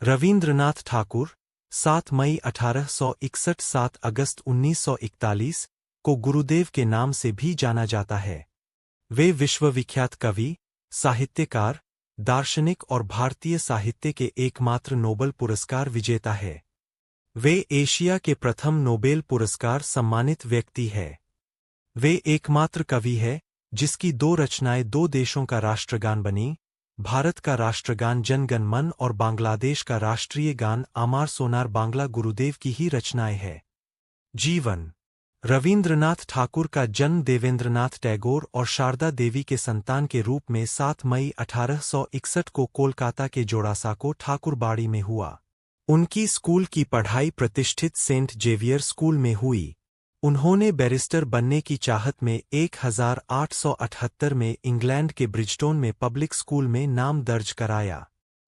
रवींद्रनाथ ठाकुर 7 मई 1861 7 अगस्त 1941 को गुरुदेव के नाम से भी जाना जाता है। वे विश्वविख्यात कवि, साहित्यकार, दार्शनिक और भारतीय साहित्य के एकमात्र नोबेल पुरस्कार विजेता है। वे एशिया के प्रथम नोबेल पुरस्कार सम्मानित व्यक्ति है। वे एकमात्र कवि है जिसकी 2 रचनाएं 2 देशों का राष्ट्रगान बनी, भारत का राष्ट्रगान जन गण मन और बांग्लादेश का राष्ट्रीय गान आमार सोनार बांग्ला गुरुदेव की ही रचनाएं है। जीवन। रवींद्रनाथ ठाकुर का जन्म देवेंद्रनाथ टैगोर और शारदा देवी के संतान के रूप में 7 मई 1861 को कोलकाता के जोड़ासाको ठाकुरबाड़ी में हुआ। उनकी स्कूल की पढ़ाई प्रतिष्ठित सेंट जेवियर स्कूल में हुई। उन्होंने बैरिस्टर बनने की चाहत में 1878 में इंग्लैंड के ब्रिजटोन में पब्लिक स्कूल में नाम दर्ज कराया।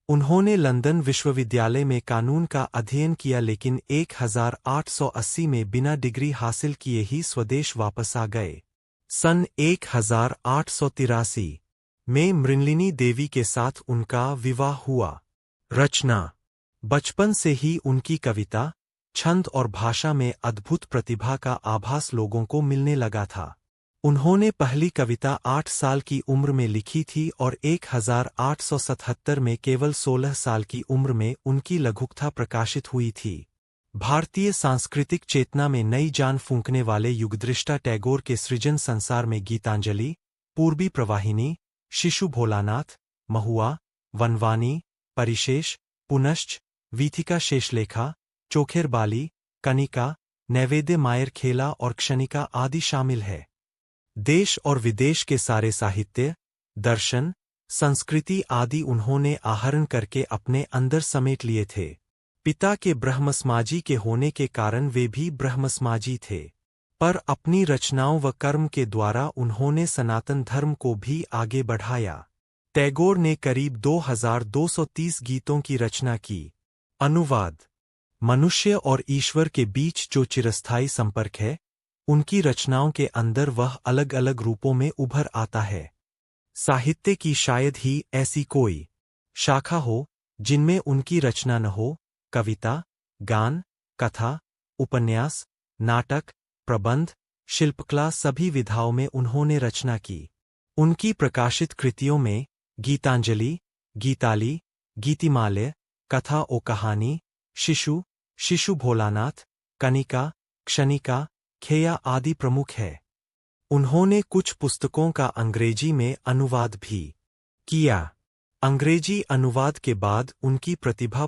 उन्होंने लंदन विश्वविद्यालय में कानून का अध्ययन किया लेकिन 1880 में बिना डिग्री हासिल किए ही स्वदेश वापस आ गए। सन 1883 में मृणलिनी देवी के साथ उनका विवाह हुआ। रचना। बचपन से ही उनकी कविता, छंद और भाषा में अद्भुत प्रतिभा का आभास लोगों को मिलने लगा था। उन्होंने पहली कविता 8 साल की उम्र में लिखी थी और 1877 में केवल 16 साल की उम्र में उनकी लघुकथा प्रकाशित हुई थी। भारतीय सांस्कृतिक चेतना में नई जान फूंकने वाले युगदृष्टा टैगोर के सृजन संसार में गीतांजलि, पूर्वी प्रवाहिनी, शिशु भोलानाथ, महुआ, वनवानी, परिशेष, पुनश्च, वीथिका शेषलेखा, चोखेर बाली, कनिका, नैवेद्य मायर खेला और क्षणिका आदि शामिल है। देश और विदेश के सारे साहित्य, दर्शन, संस्कृति आदि उन्होंने आहरण करके अपने अंदर समेट लिए थे। पिता के ब्रह्मसमाजी के होने के कारण वे भी ब्रह्मसमाजी थे, पर अपनी रचनाओं व कर्म के द्वारा उन्होंने सनातन धर्म को भी आगे बढ़ाया। टैगोर ने करीब 2230 गीतों की रचना की। अनुवाद। मनुष्य और ईश्वर के बीच जो चिरस्थायी संपर्क है, उनकी रचनाओं के अंदर वह अलग अलग रूपों में उभर आता है। साहित्य की शायद ही ऐसी कोई शाखा हो जिनमें उनकी रचना न हो। कविता, गान, कथा, उपन्यास, नाटक, प्रबंध, शिल्पकला सभी विधाओं में उन्होंने रचना की। उनकी प्रकाशित कृतियों में गीतांजलि, गीताली, गीतिमाल्य, कथा ओ कहानी, शिशु, शिशु भोलानाथ, कनिका, क्षणिका, खेया आदि प्रमुख है। उन्होंने कुछ पुस्तकों का अंग्रेजी में अनुवाद भी किया। अंग्रेजी अनुवाद के बाद उनकी प्रतिभा